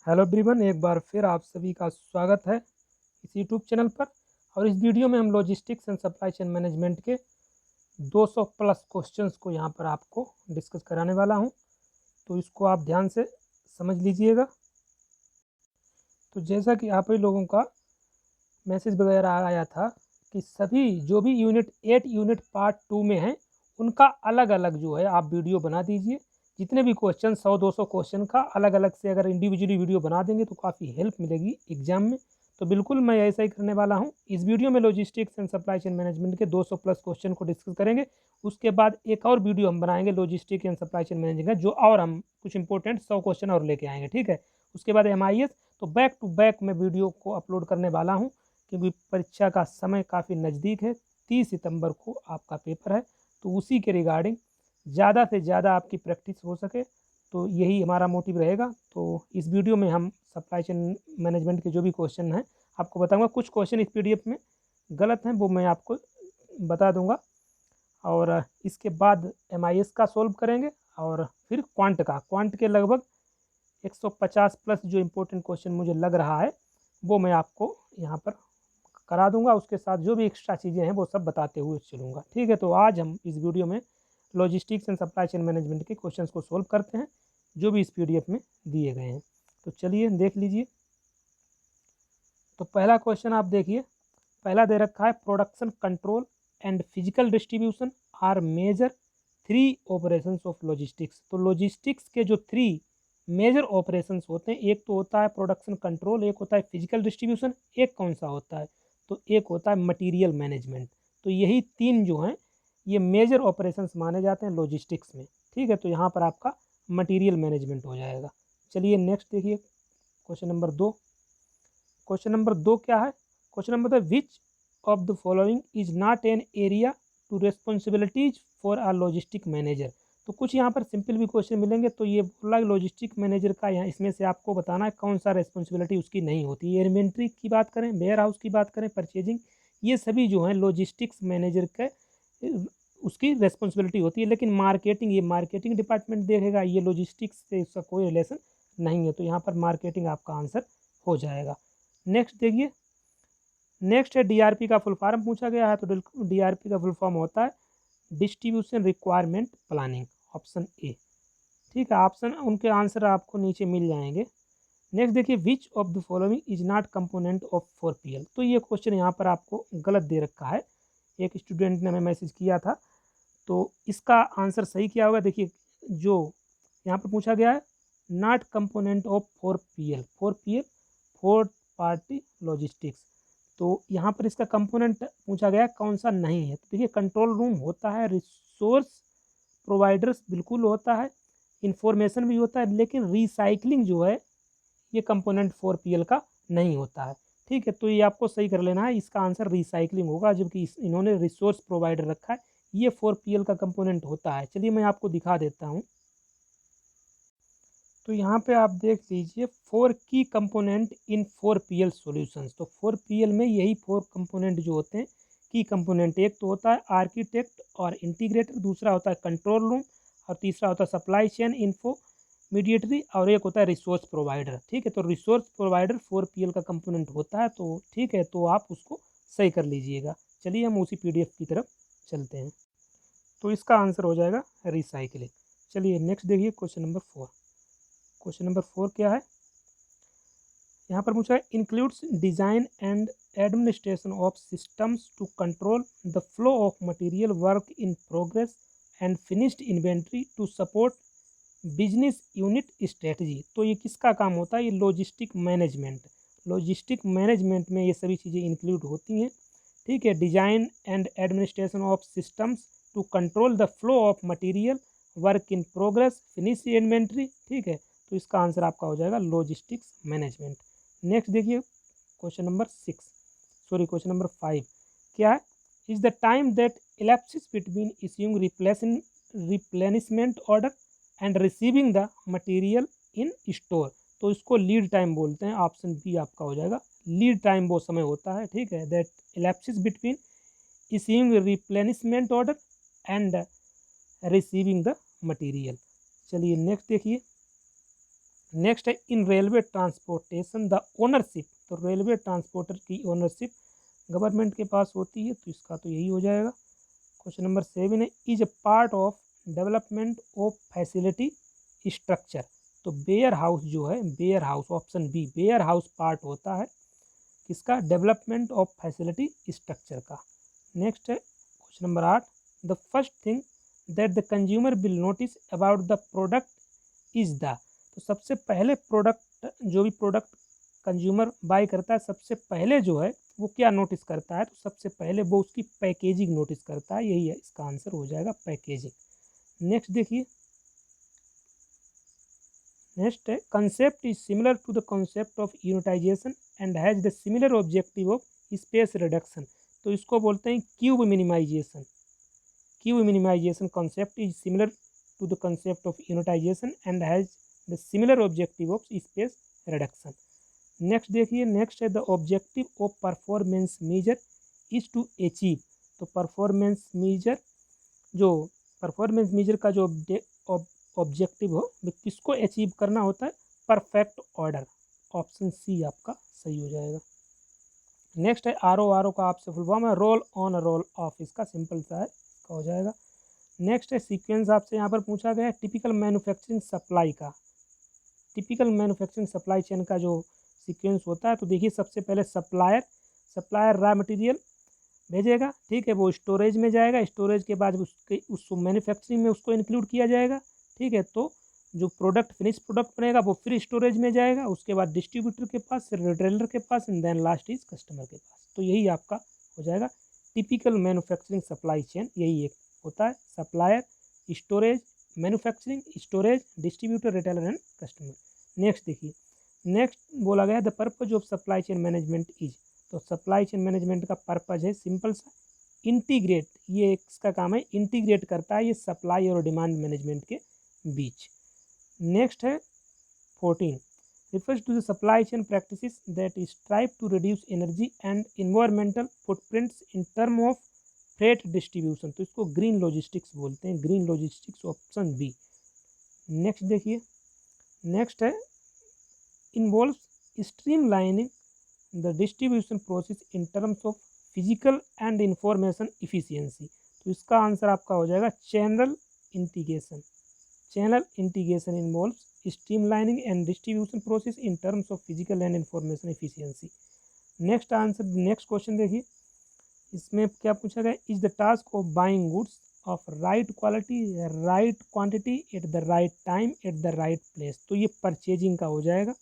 Hello everyone, एक बार फिर आप सभी का स्वागत है इस यूट्यूब चैनल पर। और इस वीडियो में हम logistics and supply chain management के 200 प्लस क्वेश्चंस को यहाँ पर आपको डिस्कस कराने वाला हूँ। तो इसको आप ध्यान से समझ लीजिएगा। तो जैसा कि आप ही लोगों का मैसेज वगैरह आया था कि सभी जो भी यूनिट 8 यूनिट पार्ट 2 में हैं उनका अलग अलग जो है आप वीडियो बना दीजिए। जितने भी क्वेश्चन 100-200 क्वेश्चन का अलग अलग से अगर इंडिविजुअली वीडियो बना देंगे तो काफ़ी हेल्प मिलेगी एग्जाम में। तो बिल्कुल मैं ऐसा ही करने वाला हूँ। इस वीडियो में logistics and supply chain management के 200 प्लस क्वेश्चन को डिस्कस करेंगे। उसके बाद एक और वीडियो हम बनाएंगे logistics and supply chain management जो और हम कुछ इंपॉर्टेंट 100 क्वेश्चन और लेके आएंगे, ठीक है। उसके बाद MIS। तो बैक टू बैक मैं वीडियो को अपलोड करने वाला हूँ क्योंकि परीक्षा का समय काफ़ी नज़दीक है। 30 सितंबर को आपका पेपर है, तो उसी के रिगार्डिंग ज़्यादा से ज़्यादा आपकी प्रैक्टिस हो सके, तो यही हमारा मोटिव रहेगा। तो इस वीडियो में हम सप्लाई चेन मैनेजमेंट के जो भी क्वेश्चन हैं आपको बताऊंगा। कुछ क्वेश्चन इस PDF में गलत हैं, वो मैं आपको बता दूंगा। और इसके बाद MIS का सोल्व करेंगे और फिर क्वांट के लगभग 150 प्लस जो इम्पोर्टेंट क्वेश्चन मुझे लग रहा है वो मैं आपको यहाँ पर करा दूंगा। उसके साथ जो भी एक्स्ट्रा चीज़ें हैं वो सब बताते हुए चलूँगा, ठीक है। तो आज हम इस वीडियो में logistics and supply chain management के क्वेश्चंस को सोल्व करते हैं जो भी इस PDF में दिए गए हैं। तो चलिए देख लीजिए। तो पहला क्वेश्चन आप देखिए, पहला दे रखा है production control and physical distribution are major 3 operations of logistics. तो लॉजिस्टिक्स के जो 3 मेजर ऑपरेशंस होते हैं, एक तो होता है प्रोडक्शन कंट्रोल, एक होता है फिजिकल डिस्ट्रीब्यूशन, एक कौन सा होता है तो एक होता है मटेरियल मैनेजमेंट। तो यही 3 जो हैं ये मेजर ऑपरेशंस माने जाते हैं लॉजिस्टिक्स में, ठीक है। तो यहाँ पर आपका मटेरियल मैनेजमेंट हो जाएगा। चलिए नेक्स्ट देखिए, क्वेश्चन नंबर 2। क्वेश्चन नंबर 2 क्या है? Question number 2, which of the following is not an area to responsibilities for a logistic manager. तो कुछ यहाँ पर सिंपल भी क्वेश्चन मिलेंगे। तो ये बोला लॉजिस्टिक मैनेजर का यहाँ इसमें से आपको बताना है कौन सा रेस्पॉन्सिबिलिटी उसकी नहीं होती है। इन्वेंट्री की बात करें, वेयर हाउस की बात करें, परचेजिंग, ये सभी जो हैं लॉजिस्टिक्स मैनेजर के उसकी रेस्पॉन्सिबिलिटी होती है। लेकिन मार्केटिंग, ये मार्केटिंग डिपार्टमेंट देखेगा, ये लॉजिस्टिक्स से उसका कोई रिलेशन नहीं है। तो यहाँ पर मार्केटिंग आपका आंसर हो जाएगा। नेक्स्ट देखिए, नेक्स्ट है DRP का फुल फॉर्म पूछा गया है। तो DRP का फुल फॉर्म होता है distribution requirement planning, option A, ठीक है। ऑप्शन उनके आंसर आपको नीचे मिल जाएंगे। नेक्स्ट देखिए, विच of the following is not component of 4PL। तो ये क्वेश्चन यहाँ पर आपको गलत दे रखा है, एक स्टूडेंट ने हमें मैसेज किया था। तो इसका आंसर सही क्या होगा? देखिए, जो यहाँ पर पूछा गया है not component of 4PL, 4PL fourth party logistics. तो यहाँ पर इसका कंपोनेंट पूछा गया कौन सा नहीं है। तो देखिए, कंट्रोल रूम होता है, रिसोर्स प्रोवाइडर्स बिल्कुल होता है, इंफॉर्मेशन भी होता है, लेकिन रिसाइकलिंग जो है ये कंपोनेंट 4PL का नहीं होता है, ठीक है। तो ये आपको सही कर लेना है, इसका आंसर रिसाइकलिंग होगा, जबकि इन्होंने रिसोर्स प्रोवाइडर रखा है, ये 4PL का कंपोनेंट होता है। चलिए मैं आपको दिखा देता हूँ। तो यहाँ पे आप देख लीजिए 4 की कंपोनेंट इन 4PL सॉल्यूशंस। तो 4PL में यही 4 कंपोनेंट जो होते हैं की कंपोनेंट, एक तो होता है आर्किटेक्ट और इंटीग्रेटर, दूसरा होता है कंट्रोल रूम, और तीसरा होता है सप्लाई चेन इन्फो मीडिएटरी, और एक होता है रिसोर्स प्रोवाइडर, ठीक है। तो रिसोर्स प्रोवाइडर 4PL का कंपोनेंट होता है, तो ठीक है, तो आप उसको सही कर लीजिएगा। चलिए हम उसी PDF की तरफ चलते हैं। तो इसका आंसर हो जाएगा रिसाइकलिंग। चलिए नेक्स्ट देखिए, क्वेश्चन नंबर 4। क्वेश्चन नंबर 4 क्या है? यहाँ पर पूछा है includes design and administration of systems to control the flow of material, work in progress and finished inventory to support business unit strategy. तो ये किसका काम होता है? ये लॉजिस्टिक मैनेजमेंट, लॉजिस्टिक मैनेजमेंट में ये सभी चीज़ें इंक्लूड होती हैं, ठीक है। Design and administration of systems to control the flow of material, work in progress, finish inventory, ठीक है। तो इसका आंसर आपका हो जाएगा लॉजिस्टिक्स मैनेजमेंट। नेक्स्ट देखिए, question number 6, sorry question number 5 क्या है? Is the time that elapses between issuing replenishment order and receiving the material in store. तो इसको लीड टाइम बोलते हैं, ऑप्शन बी आपका हो जाएगा। लीड टाइम वो समय होता है, ठीक है, that elapses between issuing replenishment order and receiving the material. चलिए नेक्स्ट देखिए, नेक्स्ट है इन रेलवे ट्रांसपोर्टेशन द ओनरशिप, तो रेलवे ट्रांसपोर्टर की ओनरशिप गवर्नमेंट के पास होती है, तो इसका तो यही हो जाएगा। क्वेश्चन नंबर 7 है is a part of development of facility structure, तो वेयर हाउस जो है, warehouse option B, warehouse part होता है किसका, डेवलपमेंट ऑफ फैसिलिटी स्ट्रक्चर का। नेक्स्ट है question number 8 the first thing that the consumer will notice about the product is the, तो सबसे पहले प्रोडक्ट, जो भी प्रोडक्ट कंज्यूमर बाय करता है सबसे पहले जो है वो क्या नोटिस करता है, तो सबसे पहले वो उसकी पैकेजिंग नोटिस करता है, यही है इसका आंसर हो जाएगा पैकेजिंग। नेक्स्ट देखिए, नेक्स्ट है concept is similar to the concept of unitisation and has the similar objective of space reduction, तो इसको बोलते हैं cube minimisation. Cube minimisation concept is similar to the concept of unitisation and has the similar objective of space reduction. Next देखिए, next है the objective of performance measure is to achieve, तो performance measure, जो performance measure का जो objective हो वो किसको achieve करना होता है, परफेक्ट ऑर्डर, ऑप्शन सी आपका सही हो जाएगा। नेक्स्ट है आर ओ का आपसे फुल फॉर्म है रोल ऑन रोल ऑफ, इसका सिंपल सा है, इसका हो जाएगा। नेक्स्ट है सीक्वेंस आपसे यहाँ पर पूछा गया है टिपिकल मैन्युफैक्चरिंग सप्लाई का, टिपिकल मैन्युफैक्चरिंग सप्लाई चेन का जो सीक्वेंस होता है, तो देखिए सबसे पहले सप्लायर रॉ मटेरियल भेजेगा, ठीक है, वो स्टोरेज में जाएगा, स्टोरेज के बाद उसके उस मैन्युफैक्चरिंग में उसको इंक्लूड किया जाएगा, ठीक है, तो जो प्रोडक्ट फिनिश प्रोडक्ट बनेगा वो फिर स्टोरेज में जाएगा, उसके बाद डिस्ट्रीब्यूटर के पास, फिर रिटेलर के पास and then last is customer के पास, तो यही आपका हो जाएगा टिपिकल मैन्युफैक्चरिंग सप्लाई चेन, यही एक होता है supplier, storage, manufacturing, storage, distributor, retailer and customer. Next देखिए, नेक्स्ट बोला गया the purpose of supply chain management is, तो सप्लाई चेन मैनेजमेंट का पर्पज है सिंपल सा इंटीग्रेट, ये इसका काम है इंटीग्रेट करता है ये सप्लाई और डिमांड मैनेजमेंट के बीच। नेक्स्ट है 14 refers to the supply chain practices that strive to reduce energy and environmental footprints in term of freight distribution, तो इसको ग्रीन लॉजिस्टिक्स बोलते हैं, green logistics option B. Next देखिए, नेक्स्ट है involves streamlining the distribution process in terms of physical and information efficiency, तो इसका answer आपका हो जाएगा channel integration. Channel integration involves streamlining and distribution process in terms of physical and information efficiency। Next answer, next question देखिए, इसमें क्या पूछा गया, is the task of buying goods of right quality right quantity at the right time at the right place, तो ये purchasing का हो जाएगा।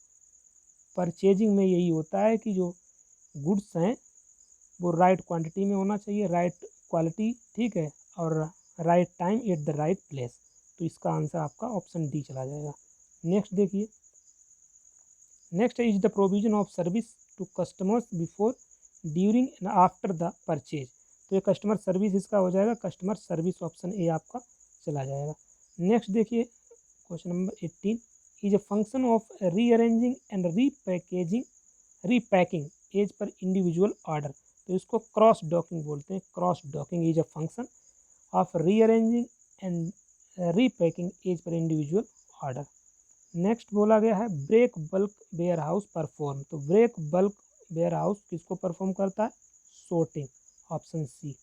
परचेजिंग में यही होता है कि जो गुड्स हैं वो राइट क्वांटिटी में होना चाहिए, राइट क्वालिटी, ठीक है, और right time at the right place, तो इसका आंसर आपका ऑप्शन डी चला जाएगा। नेक्स्ट देखिए, next is the provision of service to customers before during and after the purchase, तो ये कस्टमर सर्विस इसका हो जाएगा, कस्टमर सर्विस ऑप्शन ए आपका चला जाएगा। नेक्स्ट देखिए question number 18 is a function of rearranging and repacking as per individual order, तो इसको क्रॉस डॉकिंग बोलते हैं, cross docking is a function of rearranging and repacking as per individual order. Next बोला गया है break bulk warehouse perform, तो break bulk warehouse किसको perform करता है, sorting, ऑप्शन सी।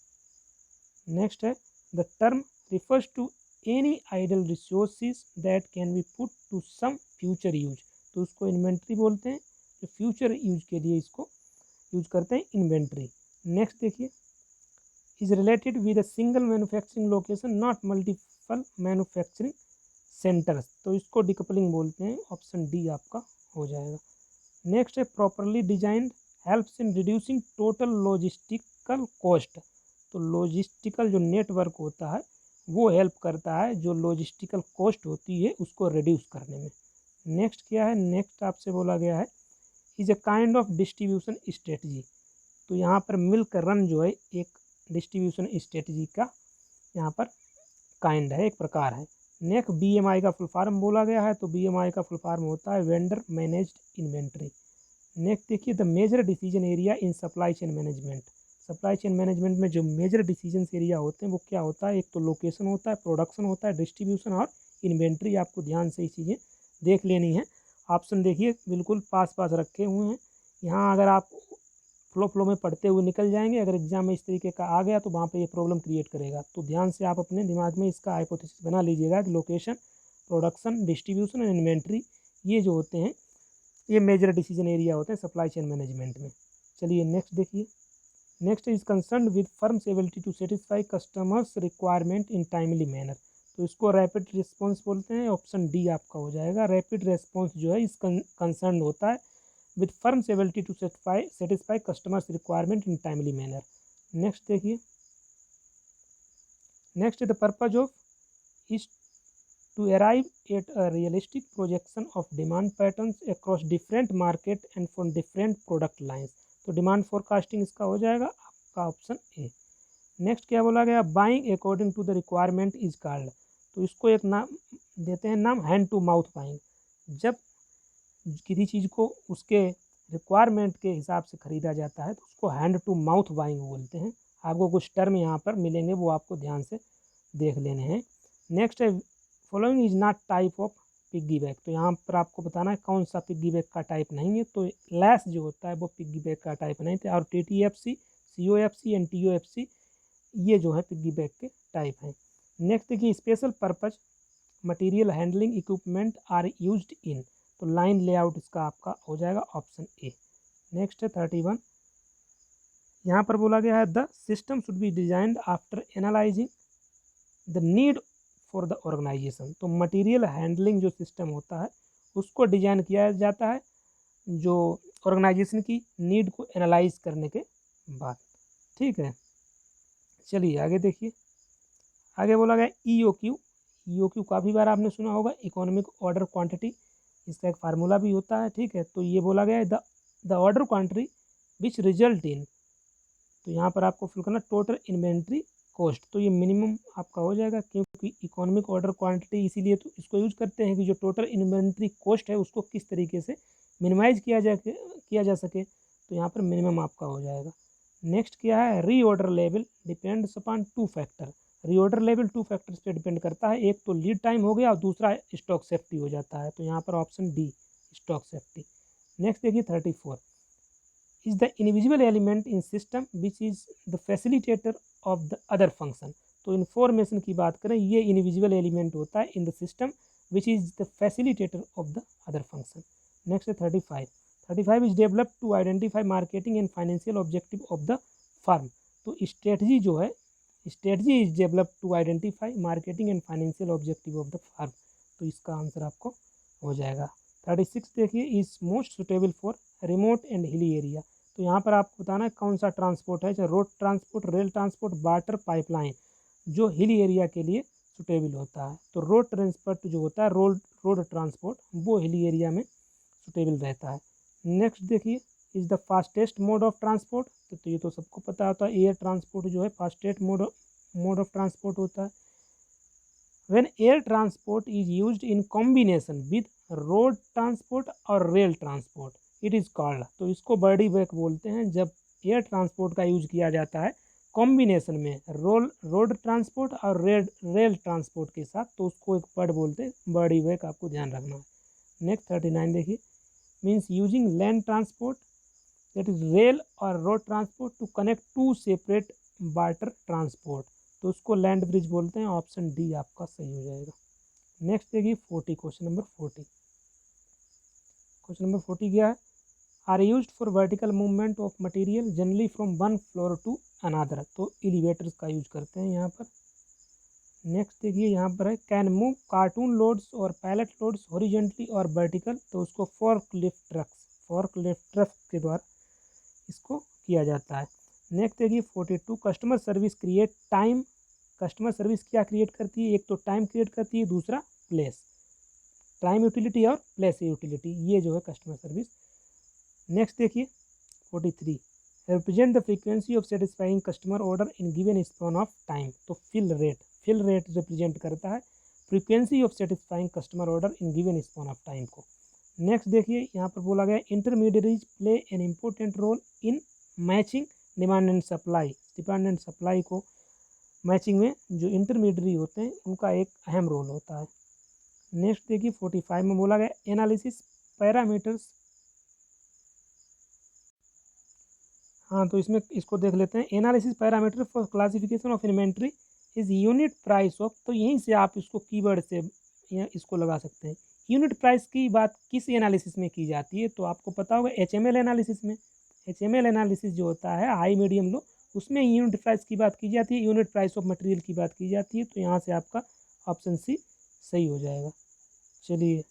नेक्स्ट है the term refers to any idle resources that can B put to some future use, तो उसको इन्वेंट्री बोलते हैं, जो फ्यूचर यूज के लिए इसको यूज करते हैं इन्वेंट्री। नेक्स्ट देखिए, is related with a single manufacturing location not multiple manufacturing centres, तो इसको डिकपलिंग बोलते हैं, ऑप्शन डी आपका हो जाएगा। नेक्स्ट है properly designed helps in reducing total logistical cost, तो लॉजिस्टिकल जो नेटवर्क होता है वो हेल्प करता है जो लॉजिस्टिकल कॉस्ट होती है उसको रिड्यूस करने में। नेक्स्ट क्या है, नेक्स्ट आपसे बोला गया है is a kind of distribution strategy, तो यहाँ पर मिल्क रन जो है एक डिस्ट्रीब्यूशन स्ट्रेटजी का यहाँ पर काइंड है, एक प्रकार है। नेक्स्ट बीएमआई का फुल फॉर्म बोला गया है, तो बीएमआई का फुल फॉर्म होता है वेंडर मैनेज्ड इन्वेंट्री। नेक्स्ट देखिए the major decision area in supply chain management, supply chain management में जो मेजर डिसीजन एरिया होते हैं वो क्या होता है, एक तो लोकेशन होता है, प्रोडक्शन होता है, डिस्ट्रीब्यूशन और इन्वेंट्री, आपको ध्यान से ये चीज़ें देख लेनी है। ऑप्शन देखिए बिल्कुल पास पास रखे हुए हैं। यहाँ अगर आप फ्लो में पढ़ते हुए निकल जाएंगे, अगर एग्जाम में इस तरीके का आ गया तो वहाँ पे ये प्रॉब्लम क्रिएट करेगा। तो ध्यान से आप अपने दिमाग में इसका हाइपोथेसिस बना लीजिएगा कि location, production, distribution and inventory ये जो होते हैं ये मेजर डिसीजन एरिया होते हैं सप्लाई चेन मैनेजमेंट में। चलिए नेक्स्ट देखिए। Next is concern with firms ability to satisfy customers requirement in timely manner. तो इसको रैपिड रिस्पॉन्स बोलते हैं, ऑप्शन डी आपका हो जाएगा। रैपिड रिस्पॉन्स जो है इस कंसर्न होता है with firms ability to satisfy customers requirement in timely manner. Next देखिए। Next the purpose of is to arrive at a realistic projection of demand patterns across different market and from different product lines। तो demand forecasting इसका हो जाएगा आपका option A. Next क्या बोला गया, buying according to the requirement is called. तो इसको एक नाम देते हैं नाम हैंड टू माउथ बाइंग। जब किसी चीज़ को उसके रिक्वायरमेंट के हिसाब से ख़रीदा जाता है तो उसको हैंड टू माउथ बाइंग बोलते हैं। आपको कुछ टर्म यहाँ पर मिलेंगे, वो आपको ध्यान से देख लेने हैं। नेक्स्ट है following is not type of piggy back. तो यहाँ पर आपको बताना है कौन सा पिग्गी बैक का टाइप नहीं है। तो लैस जो होता है वो पिग्गी बैक का टाइप नहीं था, और TTFC, COFC एंड TOFC ये जो है पिग्गी बैक के टाइप हैं। नेक्स्ट देखिए, special purpose material handling equipment are used in. तो लाइन लेआउट इसका आपका हो जाएगा ऑप्शन ए। नेक्स्ट है 31। यहाँ पर बोला गया है the system should be designed after analysing the need for the organisation. तो मटेरियल हैंडलिंग जो सिस्टम होता है उसको डिजाइन किया जाता है जो ऑर्गेनाइजेशन की नीड को एनालाइज करने के बाद। ठीक है, चलिए आगे देखिए। आगे बोला गया EOQ। EOQ काफ़ी बार आपने सुना होगा, इकोनॉमिक ऑर्डर क्वांटिटी। इसका एक फार्मूला भी होता है। ठीक है, तो ये बोला गया है the order quantity which result in. तो यहाँ पर आपको फिल करना टोटल इन्वेंट्री कॉस्ट। तो ये मिनिमम आपका हो जाएगा, क्योंकि इकोनॉमिक ऑर्डर क्वांटिटी इसीलिए तो इसको यूज करते हैं कि जो टोटल इन्वेंट्री कॉस्ट है उसको किस तरीके से मिनिमाइज किया जा सके। तो यहाँ पर मिनिमम आपका हो जाएगा। नेक्स्ट क्या है, reorder level depends upon 2 factor. Reorder level 2 factors पे डिपेंड करता है, एक तो लीड टाइम हो गया और दूसरा स्टॉक सेफ्टी हो जाता है। तो यहाँ पर option D stock safety. Next देखिए 34 is the invisible element in system which is the facilitator of the other function। तो इन्फॉर्मेशन की बात करें, ये इनविजिबल एलिमेंट होता है in the system which is the facilitator of the other function. नेक्स्ट है 35। 35 इज develop to identify marketing and financial objective of the firm. तो स्ट्रेटजी जो है, strategy is develop to identify marketing and financial objective of the firm. तो इसका answer आपको हो जाएगा। 36 देखिए, is most suitable for remote and hilly area. तो यहाँ पर आपको बताना है कौन सा ट्रांसपोर्ट है, चाहे road transport, rail transport, water pipeline, जो हिली एरिया के लिए सुटेबल होता है। तो रोड ट्रांसपोर्ट जो होता है, रोड ट्रांसपोर्ट, वो हिली एरिया में सुटेबल रहता है। नेक्स्ट देखिए, is the fastest mode of transport. तो ये तो सबको पता होता है, एयर ट्रांसपोर्ट जो है फास्टेस्ट मोड ऑफ ट्रांसपोर्ट होता है। When air transport is used in combination with road transport और rail transport it is called. तो इसको बर्डी बैक बोलते हैं, जब एयर ट्रांसपोर्ट का यूज किया जाता है कॉम्बिनेशन में रोड ट्रांसपोर्ट और रेल ट्रांसपोर्ट के साथ, तो उसको एक वर्ड बोलते हैं बर्डी बैक, आपको ध्यान रखना है। नेक्स्ट 39 देखिए, means using land transport that is rail और road transport to connect 2 separate water transport. तो उसको लैंड ब्रिज बोलते हैं। ऑप्शन डी आपका सही हो जाएगा। नेक्स्ट देखिए 40, क्वेश्चन नंबर 40। क्वेश्चन नंबर 40 क्या है, are used for vertical movement of material generally from one floor to another. तो एलिवेटर्स का यूज करते हैं यहाँ पर। नेक्स्ट देखिए यहाँ पर है, कैन मूव कार्टून लोड्स और पैलेट लोड्स हॉरिजेंटली और वर्टिकल। तो उसको फोर्कलिफ्ट ट्रक्स के द्वारा इसको किया जाता है। नेक्स्ट देखिए 42, customer service create time. Customer service क्या क्रिएट करती है, एक तो टाइम क्रिएट करती है, दूसरा प्लेस, टाइम यूटिलिटी और प्लेस यूटिलिटी, ये जो है कस्टमर सर्विस। नेक्स्ट देखिए 43, represent the frequency of satisfying customer order in given span of time. तो फिल रेट रिप्रेजेंट करता है frequency of satisfying customer order in given span of time को। Next देखिए यहाँ पर बोला गया, intermediaries play an important role in matching demand and supply. Demand and supply को मैचिंग में जो इंटरमीडिएटरी होते हैं उनका एक अहम रोल होता है। नेक्स्ट देखिए 45 में बोला गया, एनालिसिस पैरामीटर्स, हाँ तो इसमें इसको देख लेते हैं। Analysis parameter for classification of inventory is unit price of, तो यहीं से आप इसको कीवर्ड से इसको लगा सकते हैं। यूनिट प्राइस की बात किस एनालिसिस में की जाती है, तो आपको पता होगा HML एनालिसिस में। HML एनालिसिस जो होता है हाई मीडियम लो, उसमें यूनिट प्राइस की बात की जाती है, यूनिट प्राइस ऑफ मटेरियल की बात की जाती है। तो यहाँ से आपका ऑप्शन सी सही हो जाएगा। चलिए